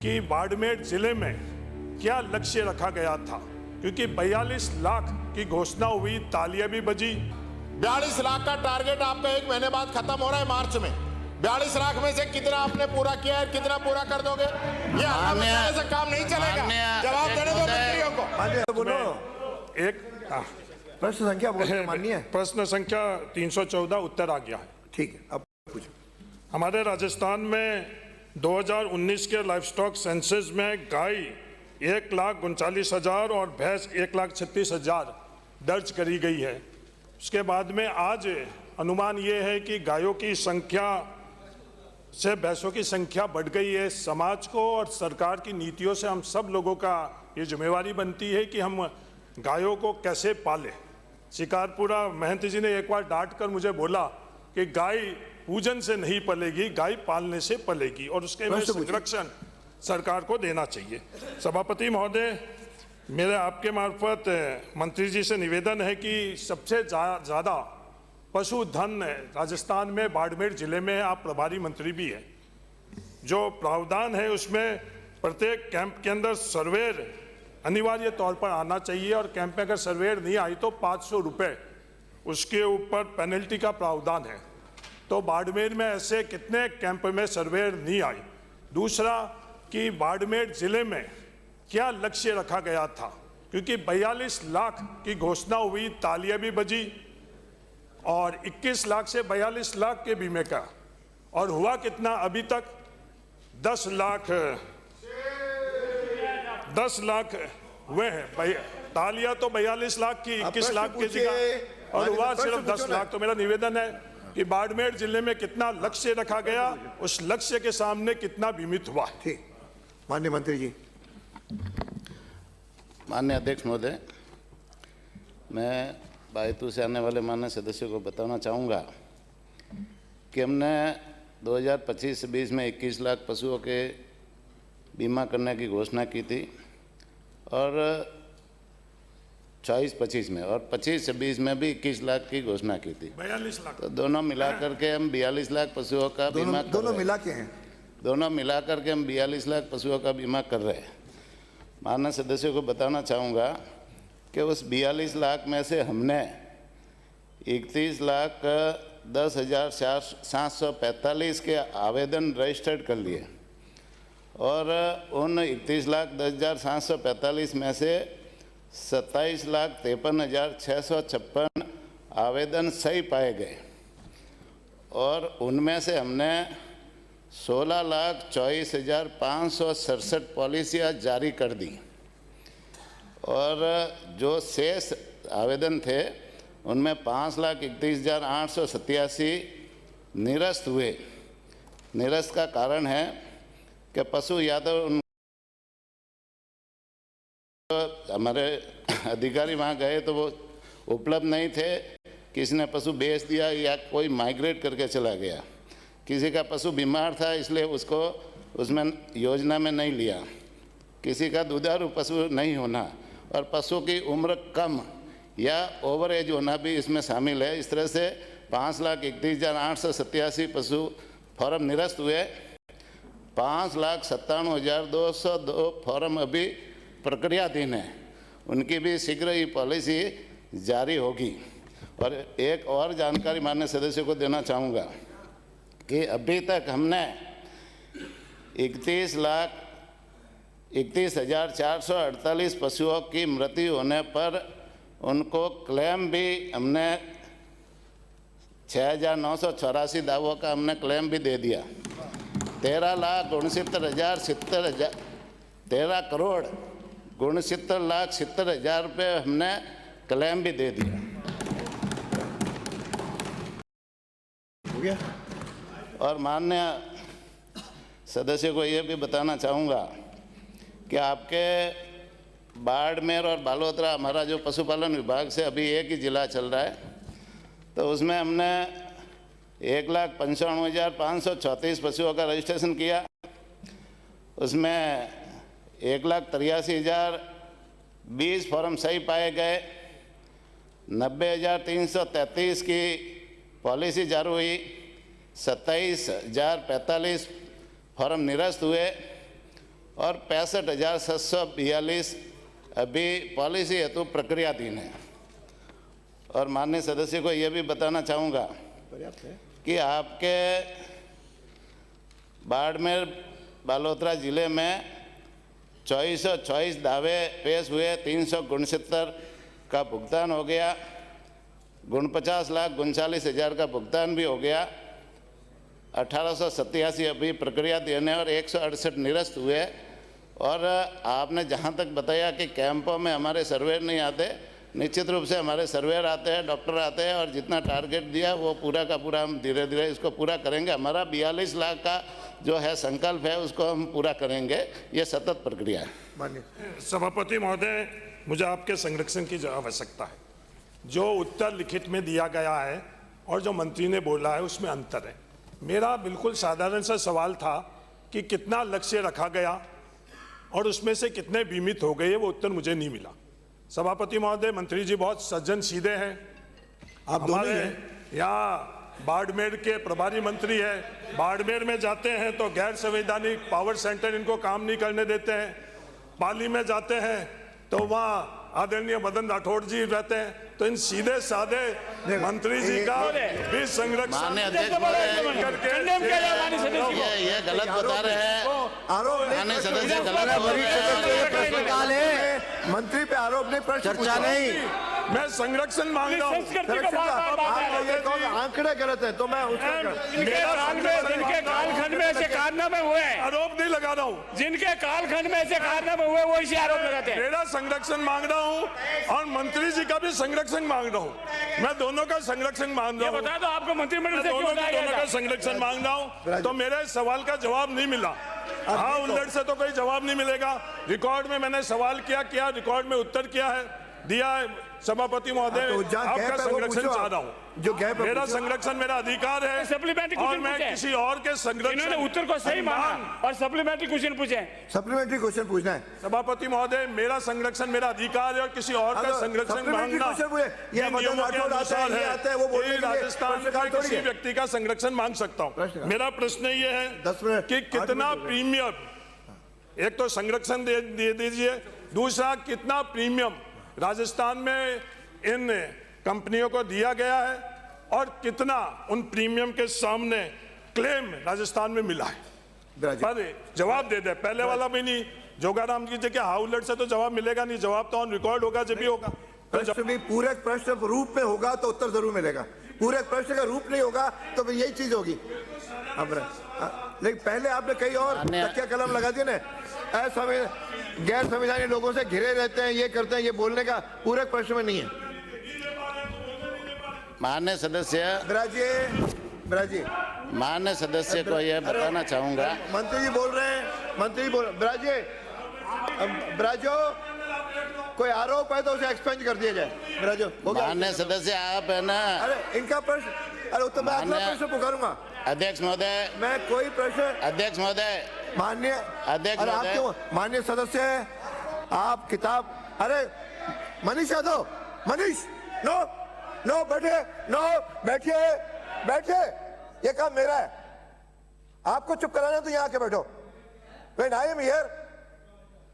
कि बाड़मेर जिले में क्या लक्ष्य रखा गया था, क्योंकि 42 लाख की घोषणा हुई, तालियां भी बजी। 42 लाख का टारगेट आपका 1 महीने बाद खत्म हो रहा है मार्च में। 42 लाख में से कितना आपने पूरा किया है, कितना पूरा कर दोगे? ये हल्ला मचाने से काम नहीं चलेगा। जवाब देने दो मंत्रियों को। बोलो एक प्रश्न संख्या बोलो माननीय। प्रश्न संख्या 314 उत्तर आ गया है। ठीक है, अब पूछो। हमारे राजस्थान में 2019 के लाइफ स्टॉक सेंसस में गाय 1,39,000 और भैंस 1,36,000 दर्ज करी गई है। उसके बाद में आज अनुमान ये है कि गायों की संख्या से भैंसों की संख्या बढ़ गई है। समाज को और सरकार की नीतियों से हम सब लोगों का ये जिम्मेवारी बनती है कि हम गायों को कैसे पालें। शिकारपुरा महंत जी ने एक बार डांट कर मुझे बोला कि गाय पूजन से नहीं पलेगी, गाय पालने से पलेगी, और उसके में संरक्षण सरकार को देना चाहिए। सभापति महोदय, मेरे आपके मार्फत मंत्री जी से निवेदन है कि सबसे ज़्यादा पशुधन राजस्थान में बाड़मेर जिले में, आप प्रभारी मंत्री भी हैं, जो प्रावधान है उसमें प्रत्येक कैंप के अंदर सर्वेयर अनिवार्य तौर पर आना चाहिए, और कैंप में अगर सर्वेयर नहीं आई तो 500 रुपये उसके ऊपर पेनल्टी का प्रावधान है। तो बाड़मेर में ऐसे कितने कैंप में सर्वेयर नहीं आई? दूसरा कि बाड़मेर जिले में क्या लक्ष्य रखा गया था, क्योंकि 42 लाख की घोषणा हुई, तालियां भी बजी, और 21 लाख से 42 लाख के बीमे का, और हुआ कितना अभी तक? 10 लाख हुए हैं। तालियां तो 42 लाख की 21 लाख की जगह, और हुआ सिर्फ 10 लाख। तो मेरा निवेदन है कि बाड़मेर जिले में कितना लक्ष्य रखा गया, उस लक्ष्य के सामने कितना बीमित हुआ। ठीक, माननीय मंत्री जी। माननीय अध्यक्ष महोदय, मैं बायतू से आने वाले माननीय सदस्यों को बताना चाहूँगा कि हमने 2025-20 में 21 लाख पशुओं के बीमा करने की घोषणा की थी, और 24-25 में, और 25-26 में भी 21 लाख की घोषणा की थी। 42 लाख। तो दोनों मिलाकर के हम 42 लाख पशुओं का बीमा कर दोनों मिला के हैं। दोनों मिलाकर के हम 42 लाख पशुओं का बीमा कर रहे हैं। माननीय सदस्यों को बताना चाहूँगा कि उस 42 लाख में से हमने 31,10,745 के आवेदन रजिस्टर्ड कर लिए, और उन 31,10,745 में से 27,53,656 आवेदन सही पाए गए, और उनमें से हमने 16,24,567 पॉलिसियाँ जारी कर दी, और जो शेष आवेदन थे उनमें 5,31,887 निरस्त हुए। निरस्त का कारण है कि पशु या तो हमारे अधिकारी वहाँ गए तो वो उपलब्ध नहीं थे, किसी ने पशु बेच दिया, या कोई माइग्रेट करके चला गया, किसी का पशु बीमार था इसलिए उसको उसमें योजना में नहीं लिया, किसी का दुधारू पशु नहीं होना, और पशु की उम्र कम या ओवर एज होना भी इसमें शामिल है। इस तरह से 5,31,887 पशु फॉर्म निरस्त हुए। 5,97,202 फॉर्म अभी प्रक्रियाधीन है, उनकी भी शीघ्र ही पॉलिसी जारी होगी। और एक और जानकारी माननीय सदस्यों को देना चाहूँगा कि अभी तक हमने 31,448 पशुओं की मृत्यु होने पर उनको क्लेम भी हमने 6,984 दावों का हमने क्लेम भी दे दिया। 13 करोड़ 69,70,000 रुपये हमने क्लेम भी दे दिया। हो गया। और माननीय सदस्य को ये भी बताना चाहूँगा कि आपके बाड़मेर और बालोतरा, हमारा जो पशुपालन विभाग से अभी एक ही ज़िला चल रहा है, तो उसमें हमने 1,95,534 पशुओं का रजिस्ट्रेशन किया। उसमें 1,83,020 फॉर्म सही पाए गए, 90,333 की पॉलिसी जारी हुई, 27,045 फॉर्म निरस्त हुए और 65,742 अभी पॉलिसी हेतु प्रक्रियाधीन है। और माननीय सदस्य को यह भी बताना चाहूँगा कि आपके बाड़मेर बालोतरा जिले में 2424 दावे पेश हुए, 369 का भुगतान हो गया, 49,39,40,000 का भुगतान भी हो गया, 1887 अभी प्रक्रिया देने और 168 निरस्त हुए। और आपने जहाँ तक बताया कि कैंपों में हमारे सर्वेयर नहीं आते, निश्चित रूप से हमारे सर्वेयर आते हैं, डॉक्टर आते हैं, और जितना टारगेट दिया वो पूरा का पूरा हम धीरे धीरे इसको पूरा करेंगे। हमारा 42 लाख का जो है संकल्प है उसको हम पूरा करेंगे। ये सतत प्रक्रिया है। माननीय सभापति महोदय, मुझे आपके संरक्षण की आवश्यकता है। जो उत्तर लिखित में दिया गया है और जो मंत्री ने बोला है उसमें अंतर है। मेरा बिल्कुल साधारण सा सवाल था कि कितना लक्ष्य रखा गया और उसमें से कितने बीमित हो गए, वो उत्तर मुझे नहीं मिला। सभापति महोदय, मंत्री जी बहुत सज्जन सीधे हैं। आप दोनों ही हमारे हैं। यहाँ बाड़मेर के प्रभारी मंत्री है, बाड़मेर में जाते हैं तो गैर संवैधानिक पावर सेंटर इनको काम नहीं करने देते हैं। पाली में जाते हैं तो वहाँ आदरणीय मदन राठौड़ जी रहते हैं। तो इन सीधे साधे मंत्री जी का भी संरक्षण माननीय अध्यक्ष महोदय, ये गलत बता रहे हैं। आरोप माननीय सदस्य गलत बोल रहे हैं। प्रश्नकाल है, मंत्री पे आरोप नहीं, प्रश्न चर्चा नहीं। मैं संरक्षण मांग रहा हूँ। आंकड़े गलत है तो मैं जिनके कालखंड में ऐसे कारनामे हुए हैं, आरोप नहीं लगा रहा हूँ। जिनके कालखंड में ऐसे कारनामे हुए वो इसे आरोप लगाते हैं। मेरा संरक्षण मांग रहा हूँ और मंत्री जी का भी संरक्षण मांग रहा हूँ। मैं दोनों का संरक्षण मांग रहा हूँ। बता दो आपको मंत्रिमंडल से क्यों दोनों हटाया का गया? संरक्षण मांग रहा हूँ। तो मेरे सवाल का जवाब नहीं मिला। हाँ उल्लट से तो कोई जवाब नहीं मिलेगा। रिकॉर्ड में मैंने सवाल किया, रिकॉर्ड में उत्तर किया है, दिया है। सभापति महोदय, आपका संरक्षण चाह रहा हूँ। जो गैप है मेरा संरक्षण मेरा अधिकार है सप्लीमेंट्री और क्वेश्चन मैं पूछे। किसी और के संरक्षण इन्होंने उत्तर को सही माना और सप्लीमेंट्री क्वेश्चन पूछे। सप्लीमेंट्री क्वेश्चन पूछना है। सभापति महोदय, मेरा संरक्षण मेरा अधिकार है और किसी और का संरक्षण मांगना ये नियमों के अनुसार है। राजस्थान का किसी है। व्यक्ति का संरक्षण मांग सकता हूँ। मेरा प्रश्न ये है 10 मिनट, कि 8 कितना मिनट। प्रीमियम, एक तो संरक्षण दे दीजिए, दूसरा कितना प्रीमियम राजस्थान में इन कंपनियों को दिया गया है और कितना उन प्रीमियम के सामने क्लेम राजस्थान में मिला है। पर जवाब दे दे, पहले वाला भी नहीं। जोगाराम की जगह हाउलट से तो जवाब मिलेगा नहीं, जवाब तो ऑन रिकॉर्ड होगा जब भी होगा। प्रश्न भी पूरे प्रश्न रूप में होगा तो उत्तर जरूर मिलेगा। पूरे प्रश्न का रूप नहीं होगा तो फिर यही चीज होगी। लेकिन पहले आपने कई और तकिया कलम लगा दिए ना, गैर संवैधानिक लोगों से घिरे रहते हैं, ये करते हैं, ये बोलने का पूरे प्रश्न में नहीं है। माननीय सदस्य, ब्राजी माननीय सदस्य को यह बताना चाहूँगा। मंत्री जी बोल रहे हैं, मंत्री बोल ब्राजो कोई आरोप है तो उसे एक्सपेंज कर दिया जाए। ब्राजो हो गया। माननीय सदस्य आप है ना। अरे इनका प्रश्न, अरे तो मैं अगला प्रश्न पुकारूंगा। अध्यक्ष महोदय, मैं कोई प्रश्न, अध्यक्ष महोदय, माननीय अध्यक्ष अरे आप महोदय। क्यों माननीय सदस्य है आप किताब, अरे मनीष यादव, मनीष नो बैठिए, ये काम मेरा है। आपको चुप कराना तो यहाँ आके बैठो। When I am here,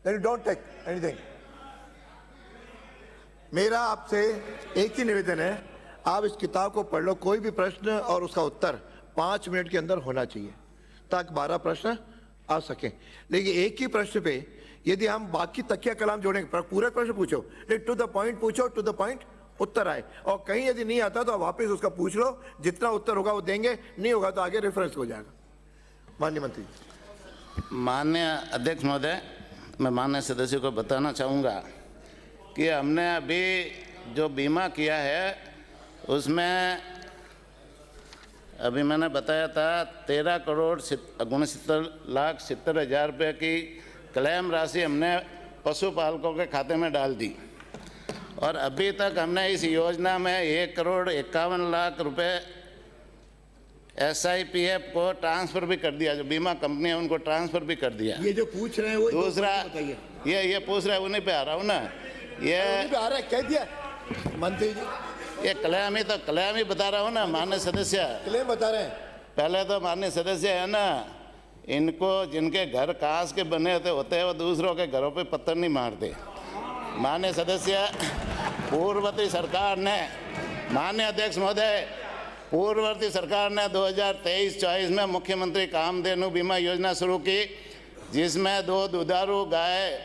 then you don't take anything. मेरा आपसे एक ही निवेदन है, आप इस किताब को पढ़ लो। कोई भी प्रश्न और उसका उत्तर 5 मिनट के अंदर होना चाहिए ताकि 12 प्रश्न आ सके। लेकिन एक ही प्रश्न पे यदि हम बाकी तकिया कलाम जोड़ेंगे, पूरे प्रश्न पूछो, लेकिन टू द पॉइंट पूछो, टू द पॉइंट उत्तर आए। और कहीं यदि नहीं आता तो आप वापस उसका पूछ लो, जितना उत्तर होगा वो देंगे, नहीं होगा तो आगे रेफरेंस हो जाएगा। माननीय मंत्री। माननीय अध्यक्ष महोदय, मैं माननीय सदस्य को बताना चाहूँगा कि हमने अभी जो बीमा किया है उसमें अभी मैंने बताया था 13,69,70,000 रुपये की क्लेम राशि हमने पशुपालकों के खाते में डाल दी। और अभी तक हमने इस योजना में 1,51,00,000 रुपये SIPF को ट्रांसफ़र भी कर दिया। जो बीमा कंपनी है उनको ट्रांसफ़र भी कर दिया। ये जो पूछ रहे हैं वो दूसरा बताइए। ये पूछ रहा है, उन्हीं पे आ रहा हूँ ना। ये आ रहा है, कह दिया मंत्री जी। ये क्लेम ही बता रहा हूँ ना माननीय सदस्य। क्लेम बता रहे हैं। पहले तो माननीय सदस्य है ना, इनको जिनके घर कांच के बने होते हैं वो दूसरों के घरों पे पत्थर नहीं मारते। माननीय सदस्य, पूर्ववर्ती सरकार ने, माननीय अध्यक्ष महोदय, पूर्ववर्ती सरकार ने 2023-24 में मुख्यमंत्री कामधेनु बीमा योजना शुरू की, जिसमें 2 दुधारू गाय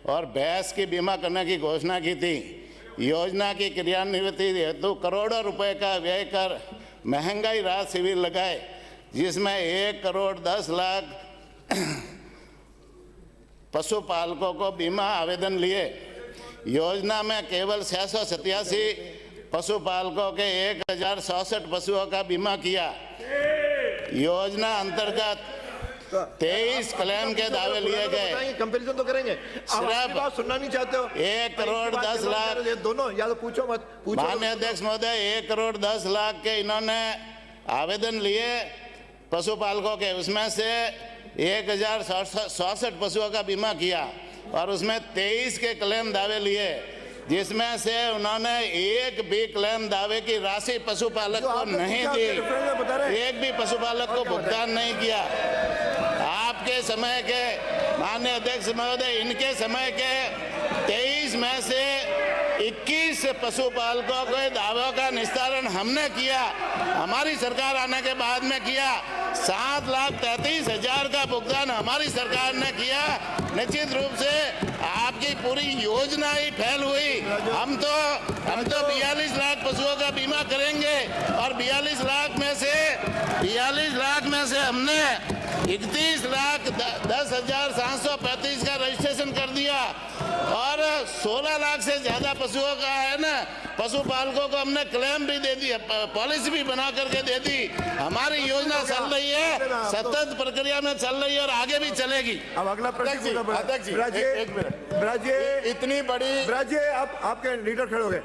और भैंस की बीमा करने की घोषणा की थी। योजना की क्रियान्विति हेतु करोड़ों रुपए का व्यय कर महंगाई राहत शिविर लगाए, जिसमें 1,10,00,000 पशुपालकों को बीमा आवेदन लिए। योजना में केवल 687 पशुपालकों के 1,067 पशुओं का बीमा किया। योजना अंतर्गत 23 क्लेम के दावे लिए गए। कंपैरिजन तो करेंगे, आप अपनी बात सुनना नहीं चाहते हो। 1,10,00,000 ये दोनों या तो पूछो मत पूछो। माननीय अध्यक्ष महोदय, 1,10,00,000 के इन्होंने आवेदन लिए पशुपालकों के, उसमें से 1,067 पशुओं का बीमा किया और उसमें 23 के क्लेम दावे लिए, जिसमें से उन्होंने एक भी क्लेम दावे की राशि पशुपालक को नहीं दी। एक भी पशुपालक को भुगतान नहीं किया। आपके समय के माननीय अध्यक्ष महोदय, इनके समय के 23 में से 21 पशुपालकों के दावों का निस्तारण हमने किया, हमारी सरकार आने के बाद में किया। 7,33,000 का भुगतान हमारी सरकार ने किया। निश्चित रूप से आपकी पूरी योजना ही फेल हुई। हम तो 42 लाख पशुओं का बीमा करेंगे और 42 लाख में से हमने 31,10,735 का रजिस्ट्रेशन कर दिया और 16 लाख से ज्यादा पशुओं का है ना, पशुपालकों को हमने क्लेम भी दे दिया, पॉलिसी भी बना करके दे दी। हमारी योजना चल रही है, सतत प्रक्रिया में चल रही है और आगे भी चलेगी। अब अगला प्रश्न, अध्यक्ष जी, एक मिनट। इतनी बड़ी आपके लीडर खड़े हो गए,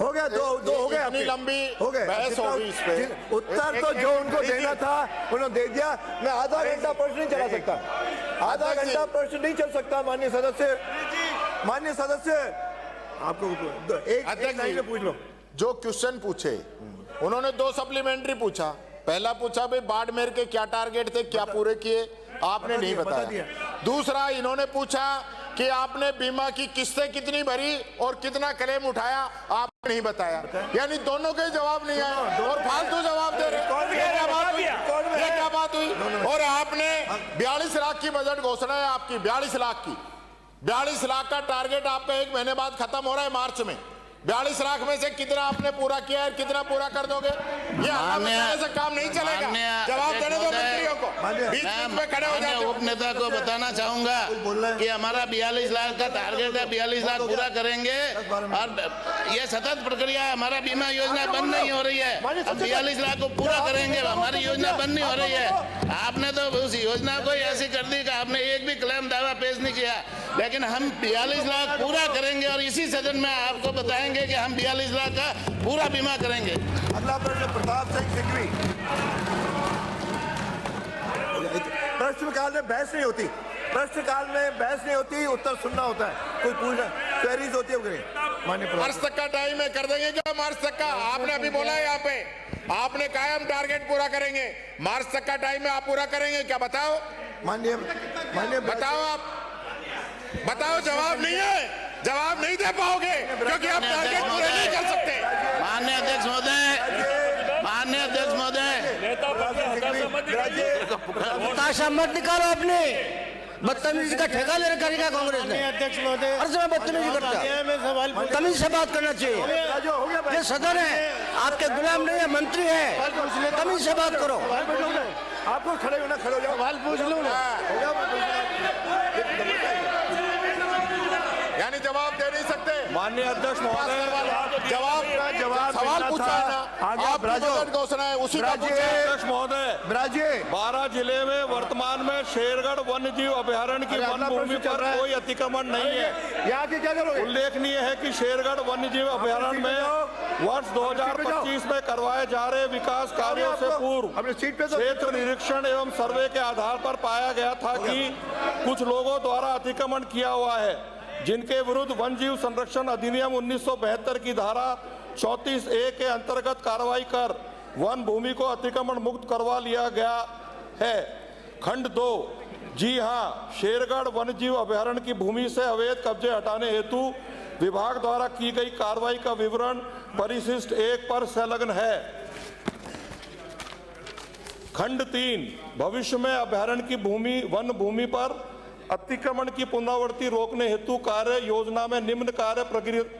हो गया, दो हो गए, इतनी लंबी हो गए, बहस होगी इस पे। उत्तर तो जो उनको देना था उन्होंने दे दिया। मैं आधा घंटा प्रश्न नहीं चला सकता, आधा घंटा प्रश्न नहीं चल सकता। माननीय सदस्य आपको एक लाइन में पूछ लो। जो क्वेश्चन पूछे उन्होंने 2 सप्लीमेंट्री पूछा। पहला पूछा भाई बाड़मेर के क्या टारगेट थे, क्या पूरे किए, आपने नहीं बताया। दूसरा इन्होंने पूछा कि आपने बीमा की किस्तें कितनी भरी और कितना क्लेम उठाया, आपने नहीं बताया। यानी दोनों के जवाब नहीं आए और फालतू जवाब दे रहे। ये क्या बात हुई? और आपने 42 लाख की बजट घोषणा है आपकी, 42 लाख की। 42 लाख का टारगेट आपका 1 महीने बाद खत्म हो रहा है मार्च में। 42 लाख में से कितना आपने पूरा किया है, कितना पूरा कर दोगे? ये से काम नहीं चलेगा। जवाब देने दो मंत्रियों को। बीच में खड़े हो जाते। उप नेता को बताना चाहूंगा कि हमारा 42 लाख का टारगेट है, 42 लाख पूरा करेंगे और ये सतत प्रक्रिया है। हमारा बीमा योजना बंद नहीं हो रही है, हम 42 लाख को पूरा करेंगे, हमारी योजना बंद नहीं हो रही है। आपने तो उस योजना को ऐसी कर दी कि आपने एक भी क्लेम दावा पेश नहीं किया, लेकिन हम 42 लाख पूरा करेंगे और इसी सदन में आपको बताएंगे कि हम 42 लाख का पूरा बीमा करेंगे। अगला प्रश्न प्रताप सिंह सिंघवी। प्रश्नकाल में बहस नहीं होती, प्रश्नकाल में बहस नहीं होती, उत्तर सुनना होता है। कोई पूछना क्वेरीज होती है माननीय मार्च तक का टाइम है, कर देंगे क्या मार्च तक का? आपने अभी बोला है यहाँ पे, आपने कहा हम टारगेट पूरा करेंगे। मार्च तक का टाइम है, आप पूरा करेंगे क्या? बताओ माननीय बताओ, आप बताओ। जवाब नहीं है, जवाब नहीं दे पाओगे क्योंकि आप टारगेट पूरे नहीं कर सकते। माननीय अध्यक्ष महोदय, माननीय अध्यक्ष महोदय, हताशा मत निकालो अपने। बदतमीजी का ठेका ले रखा है कांग्रेस ने। अध्यक्ष महोदय, हर समय बदतमीजी करता, तमीज से बात करना चाहिए। ये सदन है, आपके गुलाम नहीं है, मंत्री है, तमीज से बात करो। आपको खड़े होना, खड़े हो जाओ, सवाल पूछ लो ना। यानी जवाब दे नहीं सकते। माननीय अध्यक्ष महोदय, जवाब सवाल पूछा है ना, आप बजट घोषणा है उसी का पूछा है। अध्यक्ष महोदय, 12 जिले में वर्तमान में शेरगढ़ वन्य जीव अभयारण्य की वन भूमि पर कोई अतिक्रमण नहीं है। यहाँ के क्या करोगे? उल्लेखनीय है कि शेरगढ़ वन्य जीव अभयारण्य में वर्ष 2025 में करवाए जा रहे विकास कार्यों से पूर्व क्षेत्र निरीक्षण एवं सर्वे के आधार पर पाया गया था कि कुछ लोगों द्वारा अतिक्रमण किया हुआ है, जिनके विरुद्ध वन जीव संरक्षण अधिनियम 1972 की धारा 34A के अंतर्गत कार्रवाई कर वन भूमि को अतिक्रमण मुक्त करवा लिया गया है। खंड 2, जी हाँ, शेरगढ़ वन्यजीव अभयारण्य की भूमि से अवैध कब्जे हटाने हेतु विभाग द्वारा की गई कार्रवाई का विवरण परिशिष्ट 1 पर संलग्न है। खंड 3, भविष्य में अभयारण्य की वन भूमि पर अतिक्रमण की पुनरावृत्ति रोकने हेतु कार्य योजना में निम्न कार्य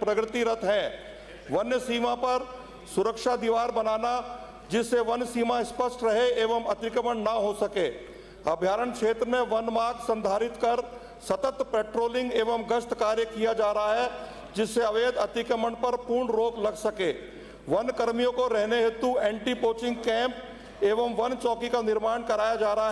प्रगतिरत है। वन्य सीमा पर सुरक्षा दीवार बनाना जिससे वन सीमा स्पष्ट रहे एवं अतिक्रमण न हो सके। अभयारण्य क्षेत्र में वन मार्ग संधारित कर सतत पेट्रोलिंग एवं गश्त कार्य किया जा रहा है जिससे अवैध अतिक्रमण पर पूर्ण रोक लग सके। वन कर्मियों को रहने हेतु एंटी पोचिंग कैंप एवं वन चौकी का निर्माण कराया जा रहा है।